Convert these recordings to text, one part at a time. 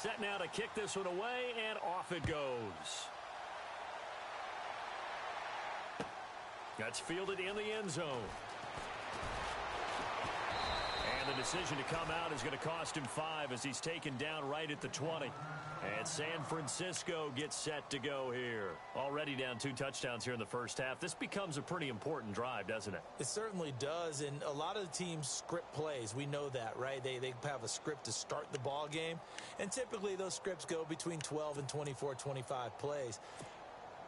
set now to kick this one away, and off it goes. That's fielded in the end zone. And the decision to come out is going to cost him 5 as he's taken down right at the 20. And San Francisco gets set to go here. Already down 2 touchdowns here in the first half. This becomes a pretty important drive, doesn't it? It certainly does, and a lot of the teams script plays. We know that, right? They have a script to start the ball game, and typically those scripts go between 12 and 24, 25 plays.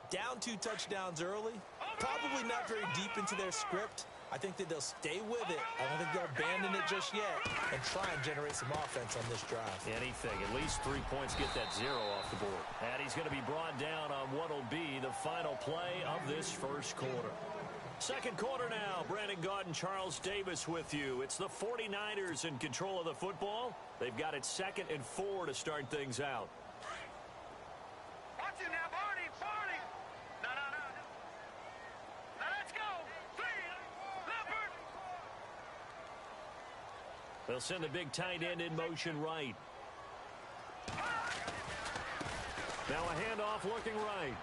Down 2 touchdowns early, probably not very deep into their script. I think that they'll stay with it. I don't think they'll abandon it just yet and try and generate some offense on this drive. Anything. At least 3 points, get that 0 off the board. And he's going to be brought down on what will be the final play of this first quarter. Second quarter now. Brandon Gaudin, Charles Davis with you. It's the 49ers in control of the football. They've got it 2nd and 4 to start things out. Watch him now, Barney. Barney. No. Now let's go. Leopard. They'll send the big tight end in motion right. Now a handoff looking right.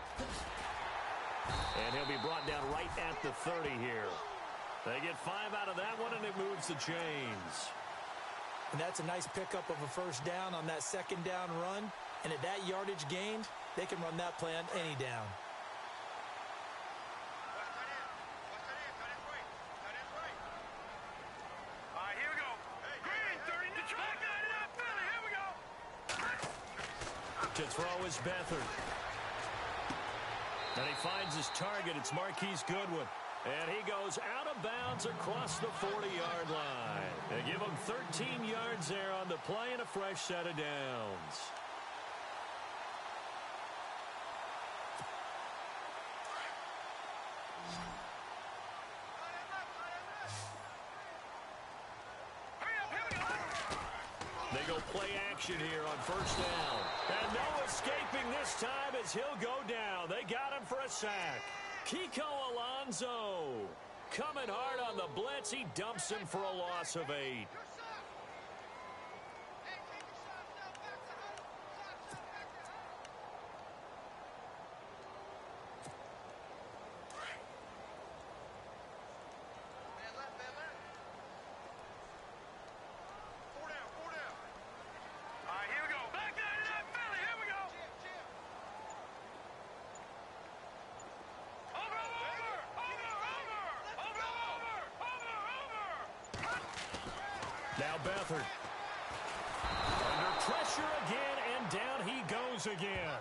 And he'll be brought down right at the 30 here. They get 5 out of that one, and it moves the chains. And that's a nice pickup of a first down on that second down run. And at that yardage gained, they can run that play on any down. All right, here we go. Green, 30, Detroit, got it up, Philly, here we go. To throw is Beathard. And he finds his target. It's Marquise Goodwin. And he goes out of bounds across the 40-yard line. They give him 13 yards there on the play and a fresh set of downs. They go play action here on first down. And no escaping this time as he'll go down. They got him for a sack. Kiko Alonso coming hard on the blitz. He dumps him for a loss of 8. Now Beathard. Under pressure again, and down he goes again.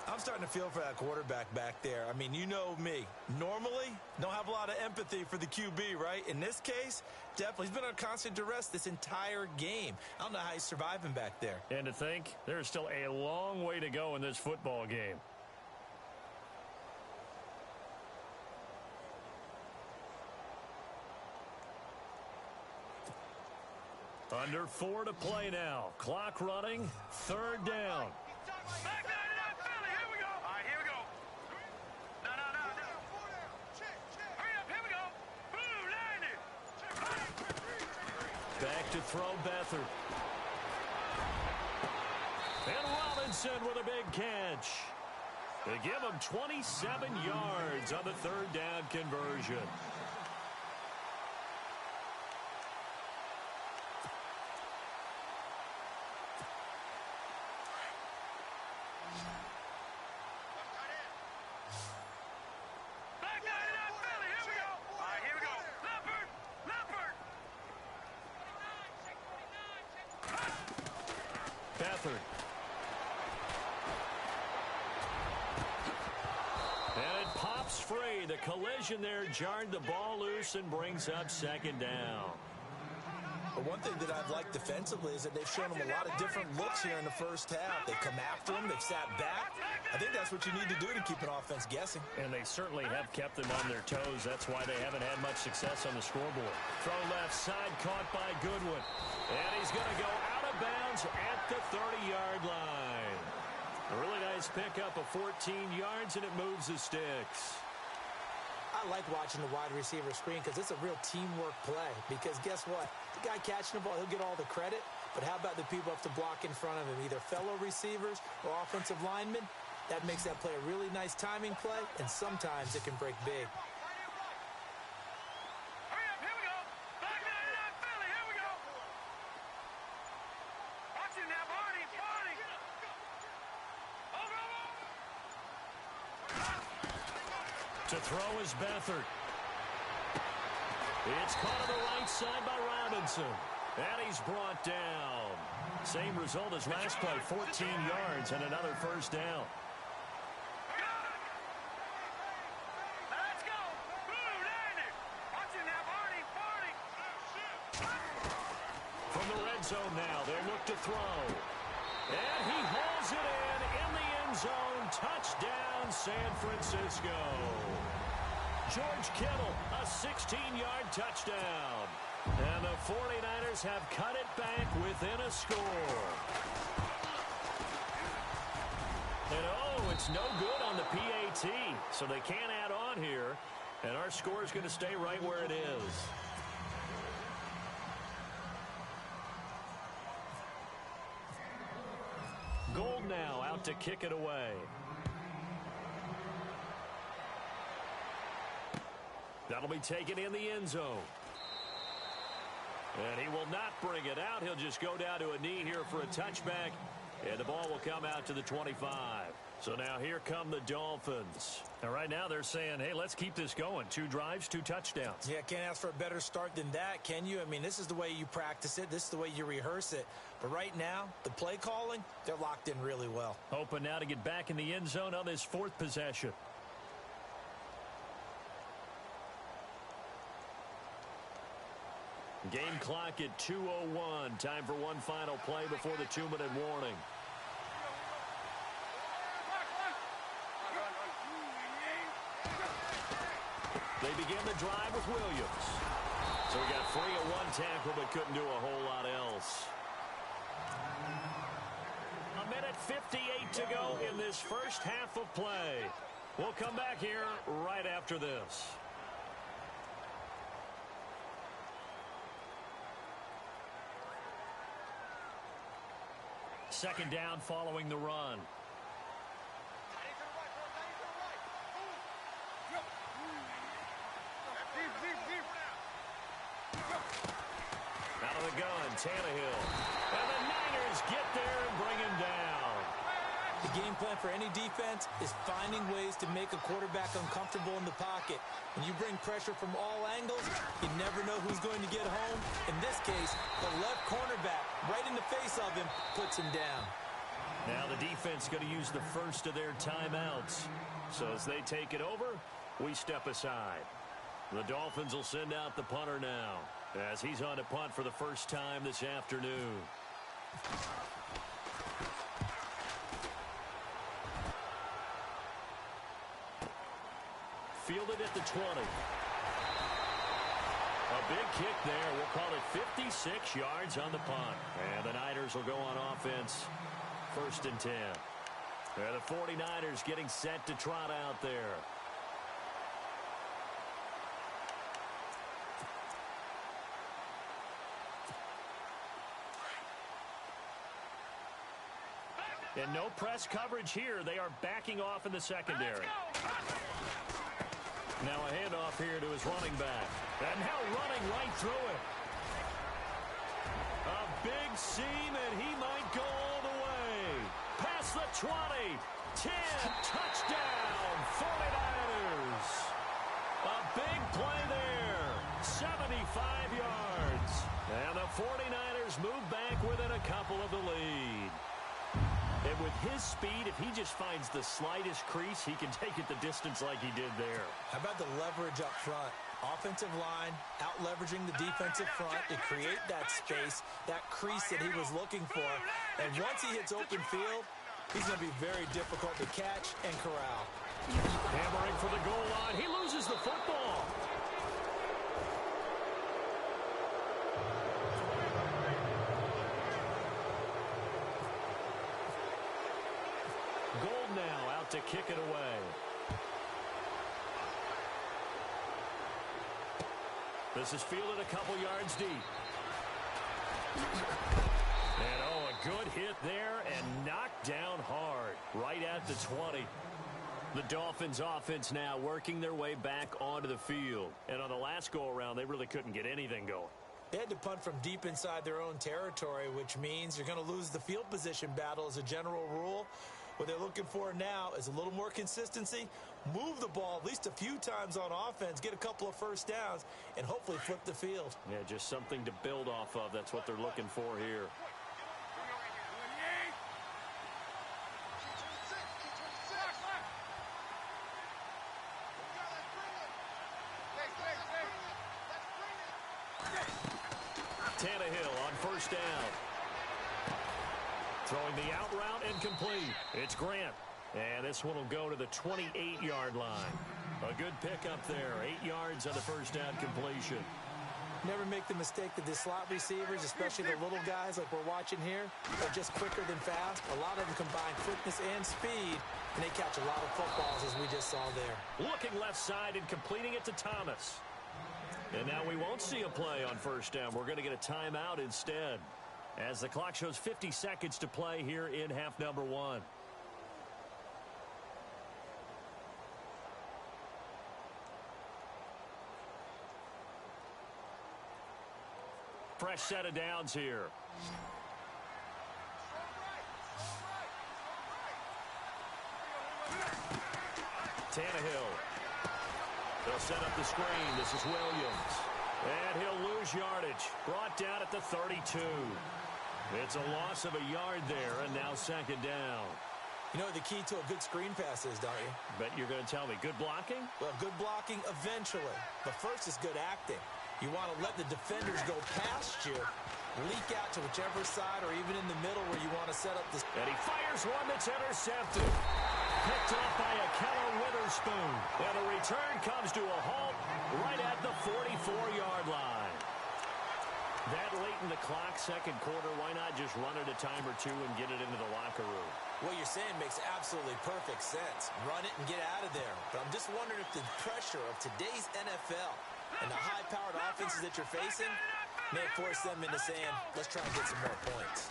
I'm starting to feel for that quarterback back there. I mean, you know me. Normally, don't have a lot of empathy for the QB, right? In this case, definitely. He's been on constant duress this entire game. I don't know how he's surviving back there. And to think, there's still a long way to go in this football game. Under 4 to play now. Clock running. 3rd down. Back line it up, Philly. Here we go. All right, here we go. No. Hurry up, here we go. Blue, landed. Back to throw Beathard. And Robinson with a big catch. They give him 27 yards on the 3rd down conversion. Beathard. And it pops free. The collision there jarred the ball loose and brings up 2nd down. But one thing that I've liked defensively is that they've shown him a lot of different looks here in the first half. They've come after him. They've sat back. I think that's what you need to do to keep an offense guessing. And they certainly have kept them on their toes. That's why they haven't had much success on the scoreboard. Throw left side, caught by Goodwin. And he's going to go out of bounds at the 30-yard line. A really nice pickup of 14 yards, and it moves the sticks. I like watching the wide receiver screen because it's a real teamwork play. Because guess what? The guy catching the ball, he'll get all the credit. but how about the people who have to block in front of him, either fellow receivers or offensive linemen? That makes that play a really nice timing play, and sometimes it can break big. Hurry up, here we go. Back 99 Philly, here we go. Watch him now, Barney. Over. To throw is Beathard. It's caught on the right side by Robinson. And he's brought down. Same result as last play, 14 yards and another first down. Let's go. Blue, Danny. Watch him now, Barney. From the red zone now, they'll look to throw. And he hauls it in the end zone. Touchdown, San Francisco. George Kittle, a 16-yard touchdown. And the 49ers have cut it back within a score. And oh, it's no good on the PAT, so they can't add on here. And our score is going to stay right where it is. Gold now out to kick it away. That'll be taken in the end zone. And he will not bring it out. He'll just go down to a knee here for a touchback. And the ball will come out to the 25. So now here come the Dolphins. And right now they're saying, hey, let's keep this going. 2 drives, 2 touchdowns. Yeah, can't ask for a better start than that, can you? I mean, this is the way you practice it. This is the way you rehearse it. But right now, the play calling, they're locked in really well. Hoping now to get back in the end zone on this 4th possession. Game clock at 2:01. Time for one final play before the 2-minute warning. They begin the drive with Williams. So we got free at 1 tackle, but couldn't do a whole lot else. A minute 58 to go in this first half of play. We'll come back here right after this. Second down following the run. Out of the gun, Tannehill. And the Niners get there and bring him down. The game plan for any defense is finding ways to make a quarterback uncomfortable in the pocket. When you bring pressure from all angles, you never know who's going to get home. In this case, the left cornerback, right in the face of him, puts him down. Now the defense going to use the first of their timeouts. So as they take it over, we step aside. The Dolphins will send out the punter now, as he's on to punt for the first time this afternoon. Fielded at the 20. A big kick there. We'll call it 56 yards on the punt. And the Niners will go on offense. 1st and 10. And the 49ers getting set to trot out there. And no press coverage here. They are backing off in the secondary. Now a handoff here to his running back. And now running right through it. A big seam, and he might go all the way. Past the 20. 10. Touchdown. 49ers. A big play there. 75 yards. And the 49ers move back within a couple of the lead. And with his speed, if he just finds the slightest crease, he can take it the distance like he did there. How about the leverage up front? Offensive line out-leveraging the defensive front to create that space, that crease that he was looking for. And once he hits open field, he's going to be very difficult to catch and corral. Hammering for the goal line. He loses the football. Gold now out to kick it away. This is fielded a couple yards deep. hit there and knocked down hard right at the 20. The Dolphins offense now working their way back onto the field. And on the last go-around, they really couldn't get anything going. They had to punt from deep inside their own territory, which means you're going to lose the field position battle as a general rule. What they're looking for now is a little more consistency, move the ball at least a few times on offense, get a couple of first downs, and hopefully flip the field. Yeah, just something to build off of. That's what they're looking for here. Tannehill on first down. Throwing the out route incomplete. It's Grant. And this one will go to the 28-yard line. A good pickup there. 8 yards on the first down completion. Never make the mistake that the slot receivers, especially the little guys like we're watching here, are just quicker than fast. A lot of them combine quickness and speed, and they catch a lot of footballs, as we just saw there. Looking left side and completing it to Thomas. And now we won't see a play on first down. We're going to get a timeout instead, as the clock shows 50 seconds to play here in half number 1. Fresh set of downs here. Tannehill. They'll set up the screen. This is Williams. And he'll lose yardage. Brought down at the 32. It's a loss of a yard there, and now second down. You know what the key to a good screen pass is, don't you? Bet you're going to tell me. Good blocking? Well, good blocking eventually. But first is good acting. You want to let the defenders go past you, leak out to whichever side or even in the middle where you want to set up this. And he fires one that's intercepted. Picked off by a Keller Witherspoon. And the return comes to a halt right at the 44-yard line. That late in the clock, second quarter, why not just run it a time or two and get it into the locker room? What you're saying makes absolutely perfect sense. Run it and get out of there. But I'm just wondering if the pressure of today's NFL and the high-powered offenses that you're facing may force them into saying, let's try and get some more points.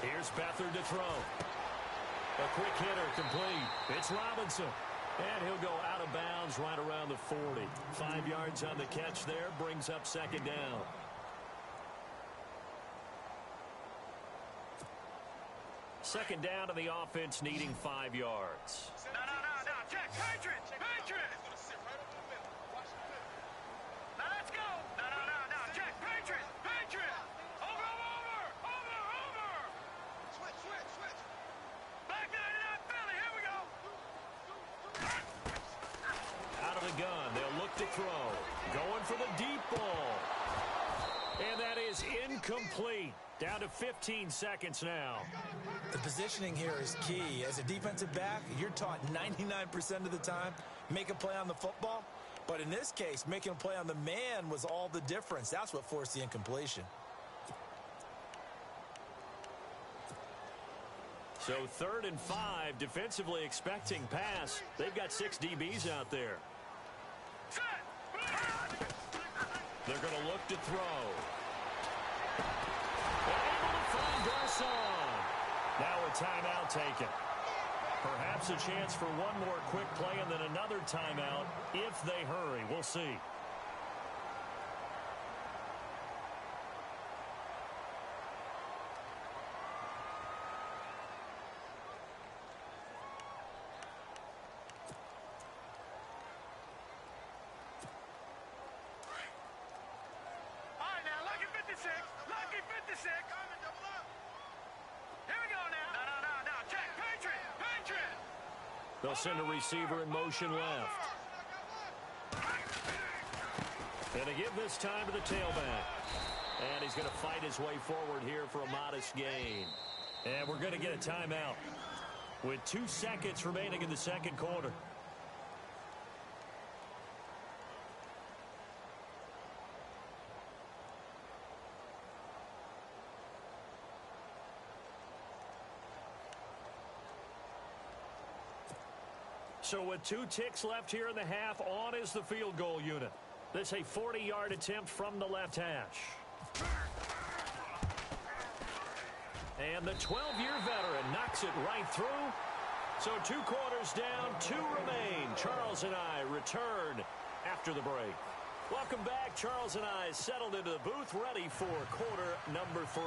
Here's Beathard to throw. A quick hitter complete. It's Robinson. And he'll go out of bounds right around the 40. 5 yards on the catch there, brings up second down. Second down to the offense, needing 5 yards. No. Check. Patriots. Now let's go. No. Check. Patriots. Over. Switch. Back 99 Philly. Here we go. Out of the gun. They'll look to throw. Going for the deep ball. And that is incomplete. Down to 15 seconds now. The positioning here is key. As a defensive back, you're taught 99% of the time, make a play on the football. But in this case, making a play on the man was all the difference. That's what forced the incompletion. So 3rd and 5, defensively expecting pass. They've got 6 DBs out there. They're going to look to throw. They're able to find Garcon. Now a timeout taken. Perhaps a chance for one more quick play and then another timeout if they hurry. We'll see. All right, now, lucky 56. Here we go now. No. Check. Patriot. They'll send a receiver in motion left. And they give this time to the tailback. And he's going to fight his way forward here for a modest gain. And we're going to get a timeout with 2 seconds remaining in the second quarter. So with 2 ticks left here in the half, on is the field goal unit. This a 40-yard attempt from the left hash. And the 12-year veteran knocks it right through. So 2 quarters down, 2 remain. Charles and I return after the break. Welcome back. Charles and I settled into the booth, ready for quarter number 3.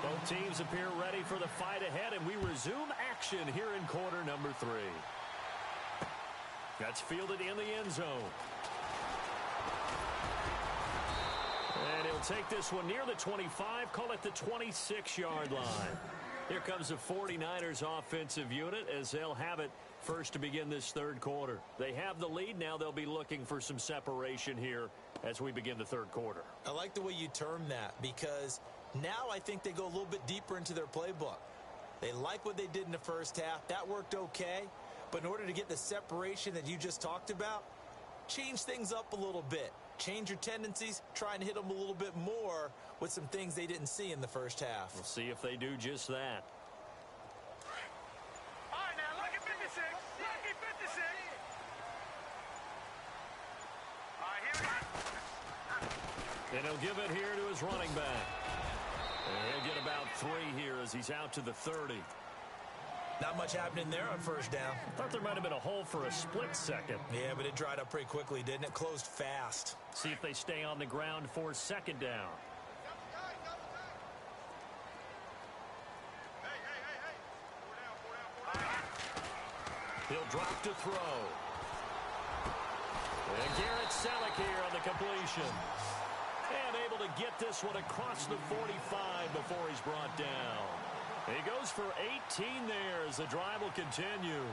Both teams appear ready for the fight ahead, and we resume action here in quarter number 3. That's fielded in the end zone. And he'll take this one near the 25, call it the 26-yard line. Here comes the 49ers offensive unit as they'll have it first to begin this third quarter. They have the lead. Now they'll be looking for some separation here as we begin the third quarter. I like the way you term that, because now I think they go a little bit deeper into their playbook. They like what they did in the first half. That worked okay. But in order to get the separation that you just talked about, change things up a little bit. Change your tendencies, try and hit them a little bit more with some things they didn't see in the first half. We'll see if they do just that. All right, now, lucky 56. Lucky 56. All right, here we go. And he'll give it here to his running back. And he'll get about 3 here as he's out to the 30. Not much happening there on first down. Thought there might have been a hole for a split second. Yeah, but it dried up pretty quickly, didn't it? Closed fast. See if they stay on the ground for second down. He'll drop to throw. And Garrett Selleck here on the completion. And able to get this one across the 45 before he's brought down. He goes for 18 there as the drive will continue.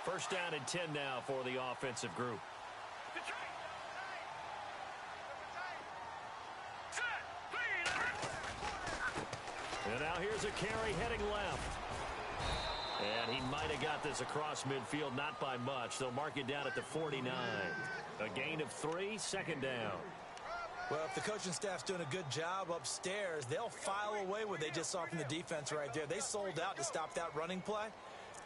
First down and 10 now for the offensive group. And now here's a carry heading left. And he might have got this across midfield, not by much. They'll mark it down at the 49. A gain of 3, second down. Well, if the coaching staff's doing a good job upstairs, they'll file away what they just saw from the defense right there. They sold out to stop that running play.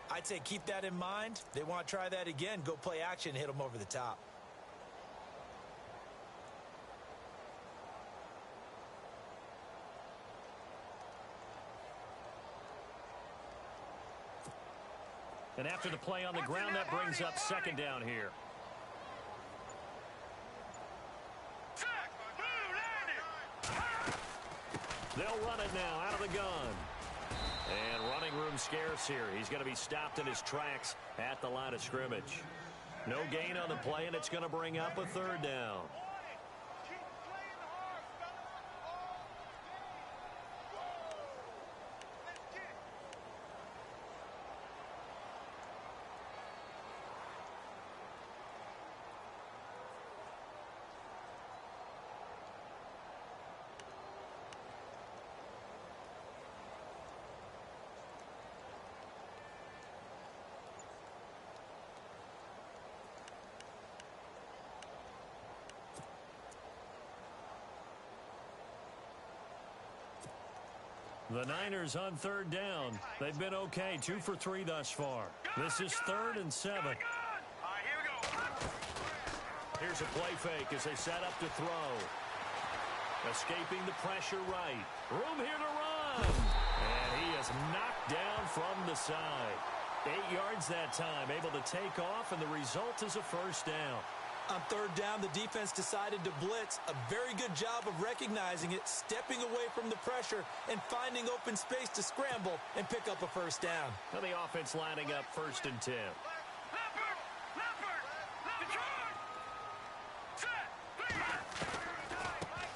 I'd say keep that in mind. They want to try that again. Go play action, hit them over the top. And after the play on the ground, that brings up second down here. They'll run it now out of the gun. And running room scarce here. He's going to be stopped in his tracks at the line of scrimmage. No gain on the play, and it's going to bring up a third down. The Niners on third down. They've been okay, 2 for 3 thus far. This is 3rd and 7. All right, here we go. Here's a play fake as they set up to throw. Escaping the pressure right. Room here to run. And he is knocked down from the side. 8 yards that time, able to take off, and the result is a first down. On third down, the defense decided to blitz. A very good job of recognizing it, stepping away from the pressure, and finding open space to scramble and pick up a first down. Now the offense lining up 1st and 10.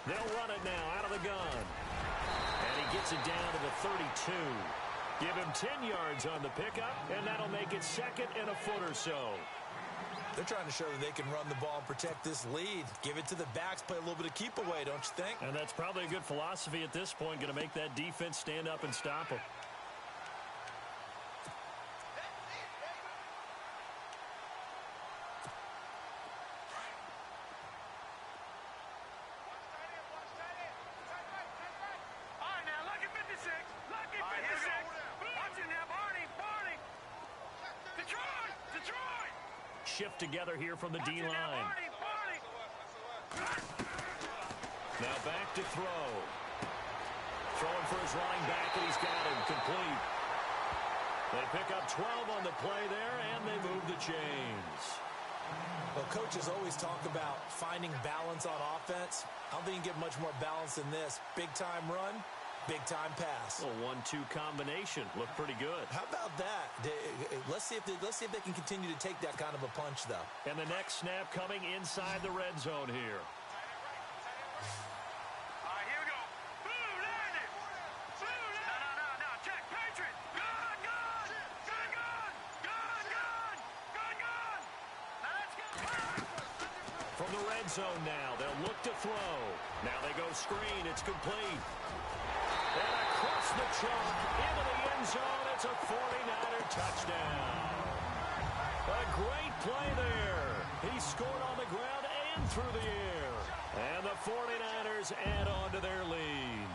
They'll run it now out of the gun. And he gets it down to the 32. Give him 10 yards on the pickup, and that'll make it 2nd and a foot or so. They're trying to show that they can run the ball and protect this lead. Give it to the backs, play a little bit of keep away, don't you think? And that's probably a good philosophy at this point, going to make that defense stand up and stop them. All right, now, lucky 56. shift together here from the D-line. Now back to throw. Throwing for his running back, and he's got him complete. They pick up 12 on the play there, and they move the chains. Well, coaches always talk about finding balance on offense. I don't think you can get much more balance than this. Big-time run, big-time pass. A 1-2 combination. Looked pretty good. How about that? Let's see if they can continue to take that kind of a punch, though. And the next snap coming inside the red zone here. From the red zone now, they'll look to throw. Now they go screen. It's complete. And across the chalk into the end zone. It's a 49er touchdown. A great play there. He scored on the ground and through the air. And the 49ers add on to their lead.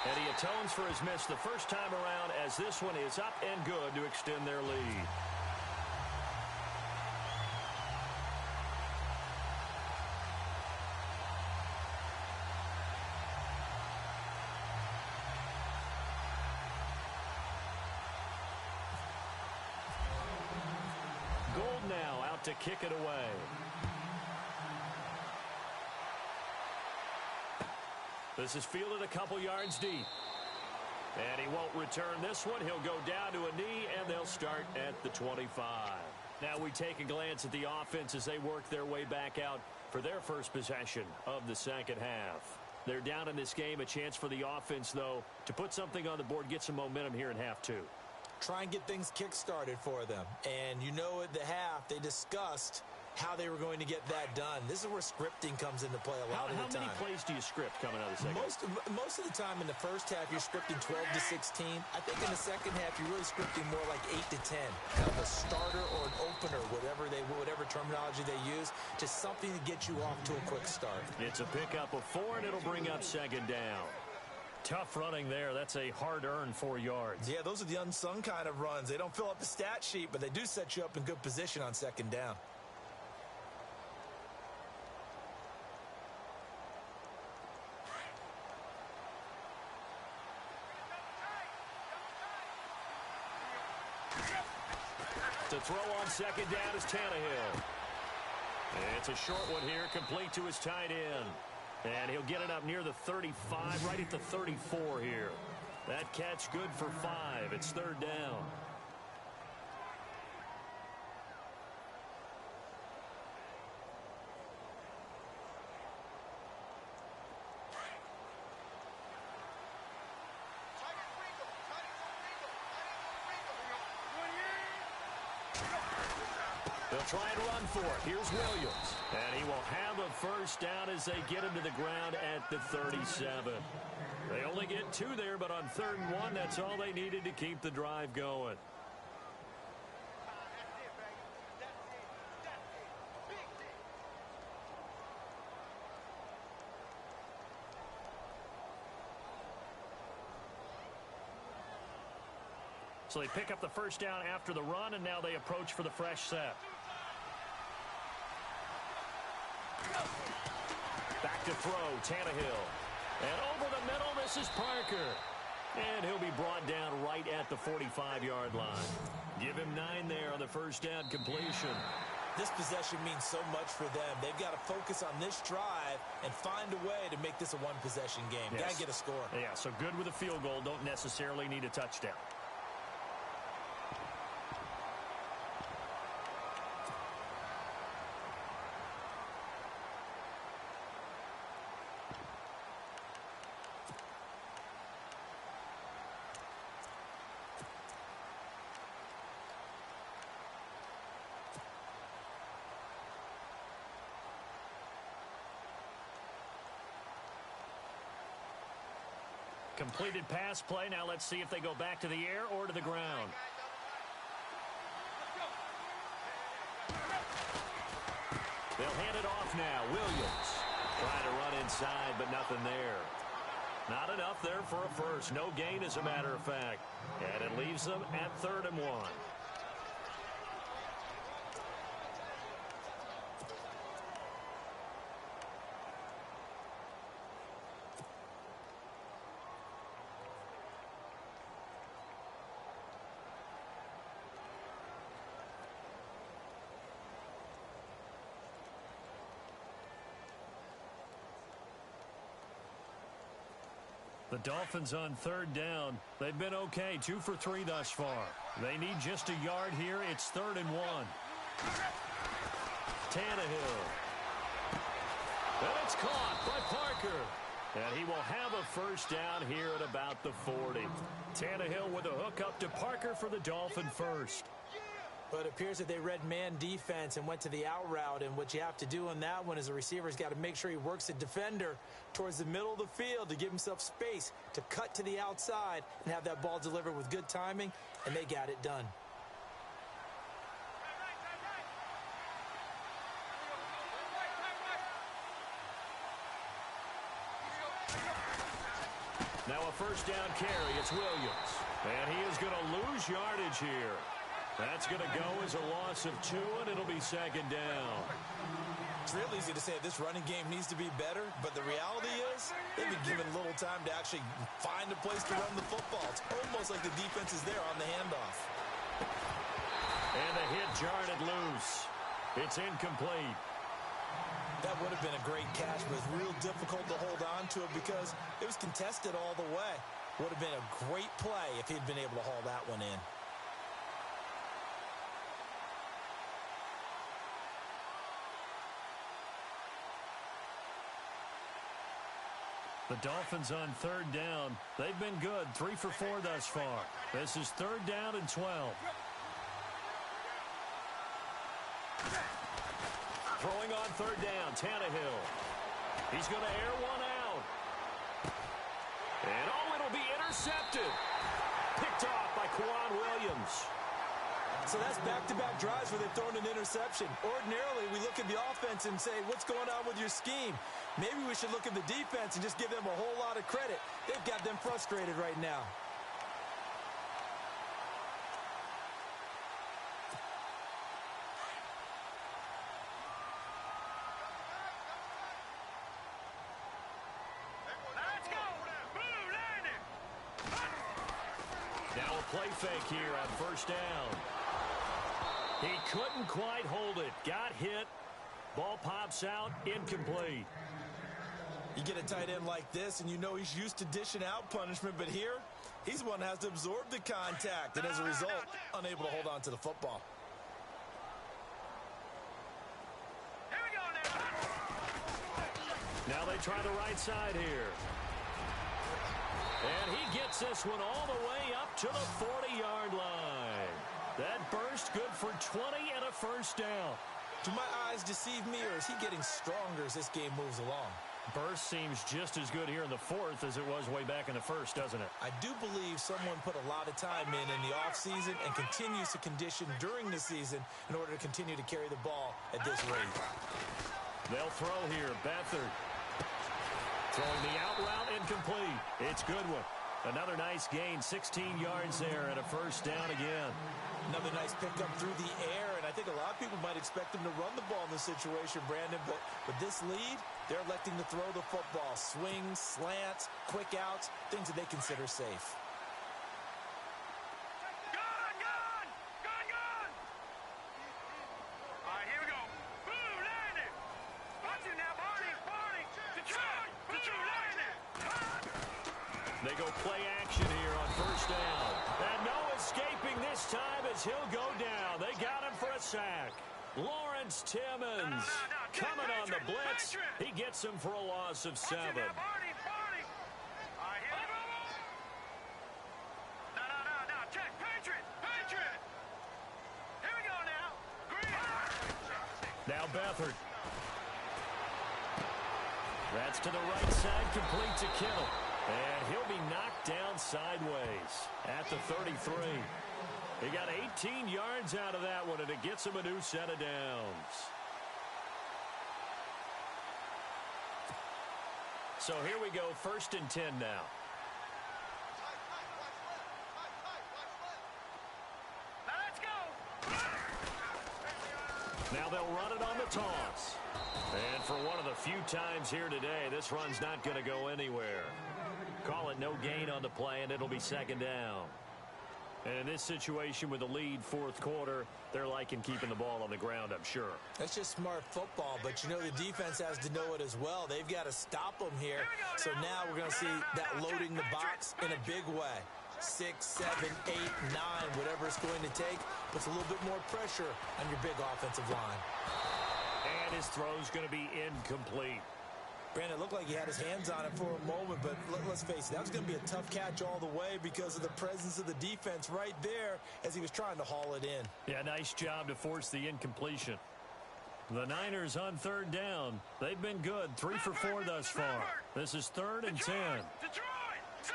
And he atones for his miss the first time around, as this one is up and good to extend their lead. Gold now out to kick it away. This is fielded a couple yards deep. And he won't return this one. He'll go down to a knee, and they'll start at the 25. Now we take a glance at the offense as they work their way back out for their first possession of the second half. They're down in this game. A chance for the offense, though, to put something on the board, get some momentum here in half two. Try and get things kick-started for them. And you know at the half, they discussed how they were going to get that done. This is where scripting comes into play a lot of the time. How many plays do you script coming out of the second half? Most of the time in the first half, you're scripting 12 to 16. I think in the second half, you're really scripting more like 8 to 10. Kind of a starter or an opener, whatever terminology they use, just something to get you off to a quick start. It's a pickup of 4, and it'll bring up second down. Tough running there. That's a hard-earned 4 yards. Yeah, those are the unsung kind of runs. They don't fill up the stat sheet, but they do set you up in good position on second down. To throw on second down is Tannehill. It's a short one here, complete to his tight end. And he'll get it up near the 35, right at the 34 here. That catch good for 5. It's third down. They'll try and run for it. Here's Williams. And he will have a first down as they get him to the ground at the 37. They only get 2 there, but on 3rd and 1, that's all they needed to keep the drive going. So they pick up the first down after the run, and now they approach for the fresh set. Back to throw, Tannehill. And over the middle, this is Parker. And he'll be brought down right at the 45-yard line. Give him 9 there on the first down completion. This possession means so much for them. They've got to focus on this drive and find a way to make this a one-possession game. Yes. Got to get a score. Yeah, so good with a field goal. Don't necessarily need a touchdown. Completed pass play. Now let's see if they go back to the air or to the ground. They'll hand it off now. Williams trying to run inside, but nothing there. Not enough there for a first. No gain, as a matter of fact. And it leaves them at 3rd and 1. The Dolphins on 3rd down. They've been okay, 2 for 3 thus far. They need just a yard here. It's 3rd and 1. Tannehill. And it's caught by Parker. And he will have a first down here at about the 40. Tannehill with a hook up to Parker for the Dolphin first. But it appears that they read man defense and went to the out route. And what you have to do on that one is a receiver's got to make sure he works the defender towards the middle of the field to give himself space to cut to the outside and have that ball delivered with good timing. And they got it done. Now a first down carry. It's Williams. And he is going to lose yardage here. That's going to go as a loss of 2, and it'll be 2nd down. It's real easy to say this running game needs to be better, but the reality is they've been given little time to actually find a place to run the football. It's almost like the defense is there on the handoff. And the hit jarred it loose. It's incomplete. That would have been a great catch, but it's real difficult to hold on to it because it was contested all the way. Would have been a great play if he'd been able to haul that one in. The Dolphins on 3rd down. They've been good, 3 for 4 thus far. This is 3rd down and 12. Throwing on 3rd down, Tannehill. He's going to air one out. And it'll be intercepted. Picked off by Kwan Williams. So that's back-to-back drives where they've thrown an interception. Ordinarily, we look at the offense and say, what's going on with your scheme? Maybe we should look at the defense and just give them a whole lot of credit. They've got them frustrated right now. Let's go. Blue landing. Now a play fake here on 1st down. He couldn't quite hold it. Got hit. Ball pops out. Incomplete. You get a tight end like this, and you know he's used to dishing out punishment, but here, he's the one that has to absorb the contact, and as a result, unable to hold on to the football. Here we go now. Now they try the right side here. And he gets this one all the way up to the 40-yard line. That burst good for 20 and a first down. Do my eyes deceive me, or is he getting stronger as this game moves along? Burst seems just as good here in the 4th as it was way back in the 1st, doesn't it? I do believe someone put a lot of time in the offseason and continues to condition during the season in order to continue to carry the ball at this rate. They'll throw here. Beathard throwing the out route, incomplete. It's Goodwin. Another nice gain, 16 yards there and a first down again. Another nice pickup through the air, and I think a lot of people might expect them to run the ball in this situation, Brandon, but with this lead, they're electing to throw the football. Swings, slants, quick outs, things that they consider safe. Gun! All right, here we go. Blue landing. Watch it now, Barney. Detroit. Blue landing. They go play action here on first down. And no escaping this time as he'll go down. They got him for a sack. Lawrence Timmons coming on the blitz. He gets him for a loss of 7. All right, here we go. No. Check. Patriot. Here we go now. Green. Now Beathard. That's to the right side, complete to Kittle. And he'll be knocked down sideways at the 33. He got 18 yards out of that one, and it gets him a new set of downs. So here we go, 1st and 10 now. Now let's go. Now they'll run it on the toss. And for one of the few times here today, this run's not going to go anywhere. Call it no gain on the play, and it'll be 2nd down. And in this situation with the lead 4th quarter, they're liking keeping the ball on the ground, I'm sure. That's just smart football, but you know the defense has to know it as well. They've got to stop them here. So now we're going to see that loading the box in a big way. 6, 7, 8, 9, whatever it's going to take, puts a little bit more pressure on your big offensive line. And his throw's going to be incomplete. Brandon, it looked like he had his hands on it for a moment, but let's face it, that was going to be a tough catch all the way because of the presence of the defense right there as he was trying to haul it in. Yeah, nice job to force the incompletion. The Niners on 3rd down. They've been good, 3 for 4 thus far. This is 3rd and 10. Detroit, set,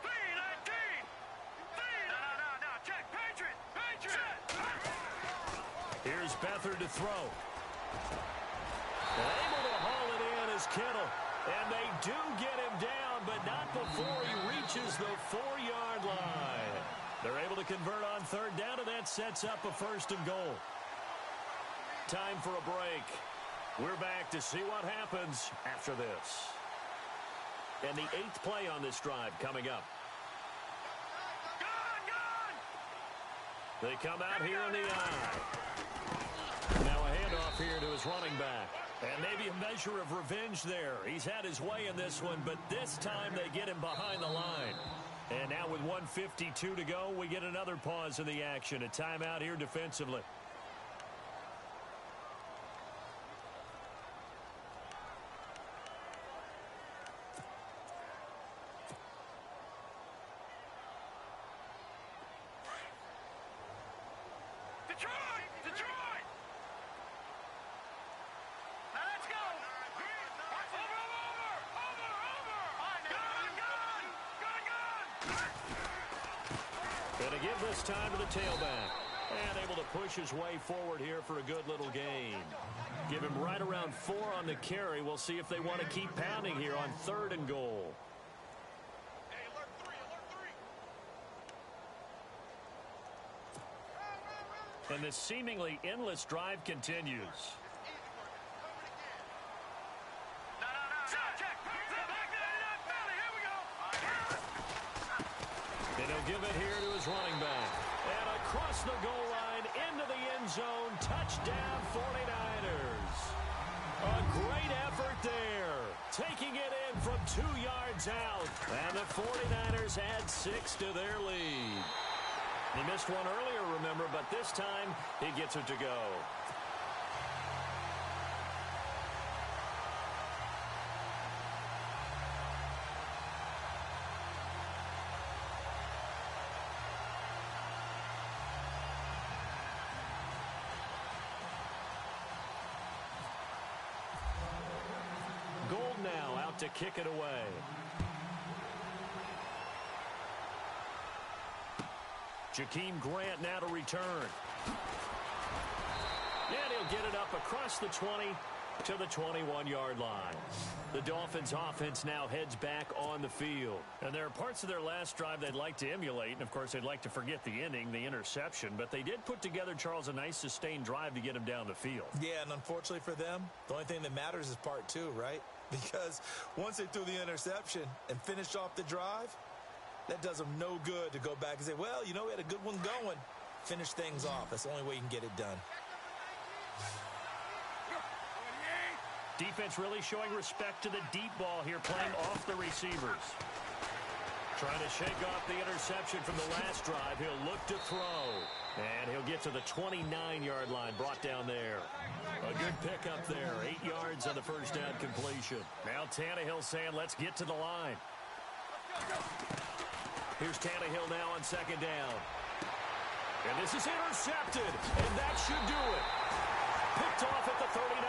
3-19. No, check, Patriot. Here's Beathard to throw. Able to haul it in is Kittle. And they do get him down, but not before he reaches the 4-yard line. They're able to convert on 3rd down, and that sets up a 1st and goal. Time for a break. We're back to see what happens after this. And the 8th play on this drive coming up. They come out here in the eye. Now a handoff here to his running back. And maybe a measure of revenge there. He's had his way in this one, but this time they get him behind the line. And now with 1:52 to go, we get another pause in the action. A timeout here defensively. Detroit! Now let's go! Over! Going to give this time to the tailback. And able to push his way forward here for a good little gain. Give him right around 4 on the carry. We'll see if they want to keep pounding here on 3rd and goal. And this seemingly endless drive continues. And he'll give it here to his running back. And across the goal line, into the end zone, touchdown 49ers. A great effort there. Taking it in from 2 yards out. And the 49ers add 6 to their lead. He missed one earlier, remember, but this time he gets it to go. Gold now out to kick it away. Jakeem Grant now to return. And he'll get it up across the 20 to the 21-yard line. The Dolphins offense now heads back on the field. And there are parts of their last drive they'd like to emulate. And, of course, they'd like to forget the inning, the interception. But they did put together, Charles, a nice sustained drive to get him down the field. Yeah, and unfortunately for them, the only thing that matters is part 2, right? Because once they threw the interception and finished off the drive, that does them no good to go back and say, well, you know, we had a good one going. Finish things off. That's the only way you can get it done. Defense really showing respect to the deep ball here, playing off the receivers. Trying to shake off the interception from the last drive. He'll look to throw. And he'll get to the 29-yard line, brought down there. A good pickup there. 8 yards on the first down completion. Now Tannehill saying, let's get to the line. Here's Tannehill now on 2nd down. And this is intercepted. And that should do it. Picked off at the 39.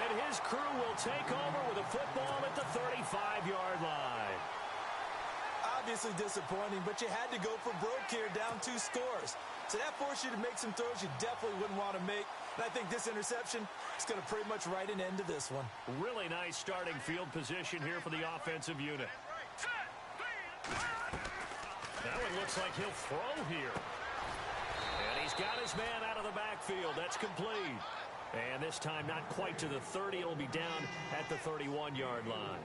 And his crew will take over with a football at the 35-yard line. Obviously disappointing, but you had to go for broke here, down 2 scores. So that forced you to make some throws you definitely wouldn't want to make. And I think this interception is going to pretty much write an end to this one. Really nice starting field position here for the offensive unit. Now it looks like he'll throw here. And he's got his man out of the backfield. That's complete. And this time not quite to the 30. It'll be down at the 31-yard line.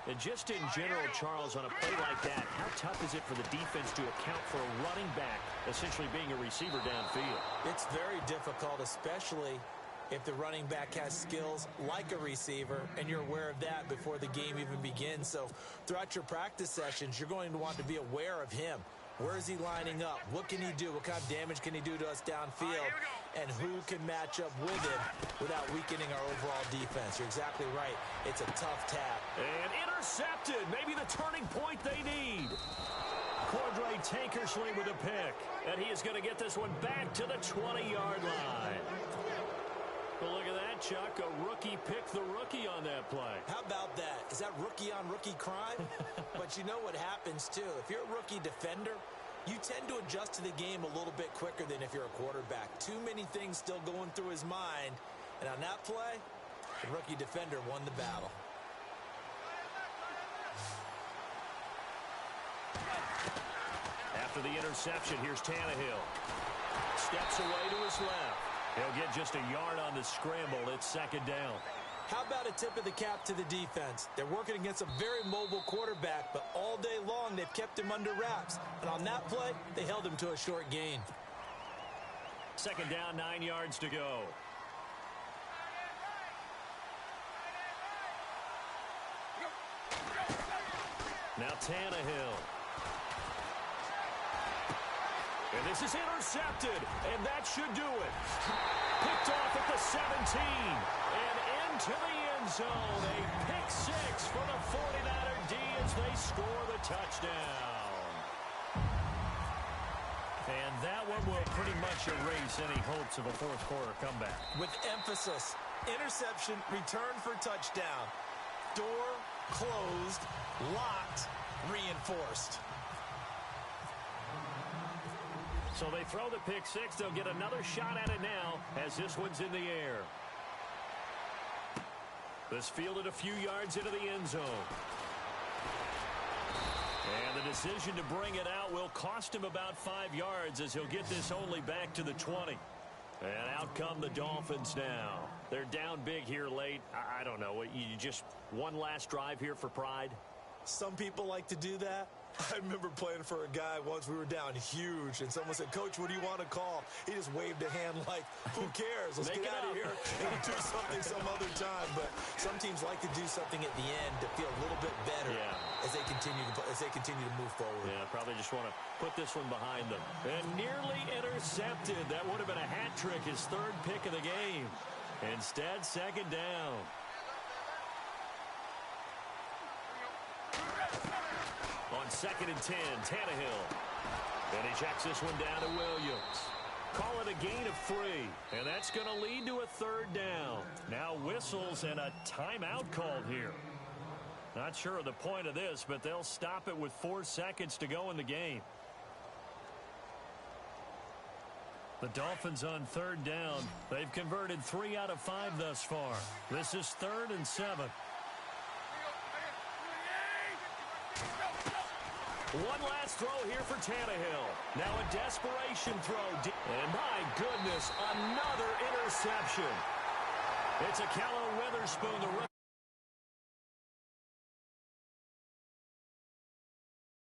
And just in general, Charles, on a play like that, how tough is it for the defense to account for a running back essentially being a receiver downfield? It's very difficult, especially if the running back has skills like a receiver, and you're aware of that before the game even begins. So throughout your practice sessions, you're going to want to be aware of him. Where is he lining up? What can he do? What kind of damage can he do to us downfield? And who can match up with him without weakening our overall defense? You're exactly right. It's a tough tap. And intercepted. Maybe the turning point they need. Cordray Tankersley with a pick. And he is going to get this one back to the 20-yard line. Well, look at that, Chuck. A rookie picked the rookie on that play. How about that? Is that rookie-on-rookie crime? But you know what happens, too. If you're a rookie defender, you tend to adjust to the game a little bit quicker than if you're a quarterback. Too many things still going through his mind. And on that play, the rookie defender won the battle. After the interception, here's Tannehill. Steps away to his left. He'll get just a yard on the scramble. It's second down. How about a tip of the cap to the defense? They're working against a very mobile quarterback, but all day long they've kept him under wraps. And on that play, they held him to a short gain. Second down, 9 yards to go. Now Tannehill. And this is intercepted, and that should do it. Picked off at the 17, and into the end zone. A pick six for the 49er D as they score the touchdown. And that one will pretty much erase any hopes of a fourth quarter comeback. With emphasis, interception, return for touchdown. Door closed, locked, reinforced. So they throw the pick six. They'll get another shot at it now as this one's in the air. This fielded a few yards into the end zone. And the decision to bring it out will cost him about 5 yards as he'll get this only back to the 20. And out come the Dolphins now. They're down big here late. I don't know. You just one last drive here for pride? Some people like to do that. I remember playing for a guy once. We were down huge, and someone said, "Coach, what do you want to call?" He just waved a hand like, "Who cares? Let's get out of here and do something some other time." But some teams like to do something at the end to feel a little bit better as they continue to move forward. Yeah, probably just want to put this one behind them. And nearly intercepted. That would have been a hat trick, his third pick of the game. Instead, second down. On 2nd and 10, Tannehill. And he checks this one down to Williams. Call it a gain of 3. And that's going to lead to a third down. Now whistles and a timeout called here. Not sure of the point of this, but they'll stop it with 4 seconds to go in the game. The Dolphins on third down. They've converted 3 out of 5 thus far. This is 3rd and 7. One last throw here for Tannehill. Now a desperation throw. And my goodness, another interception. It's a Callow Witherspoon, the rookie.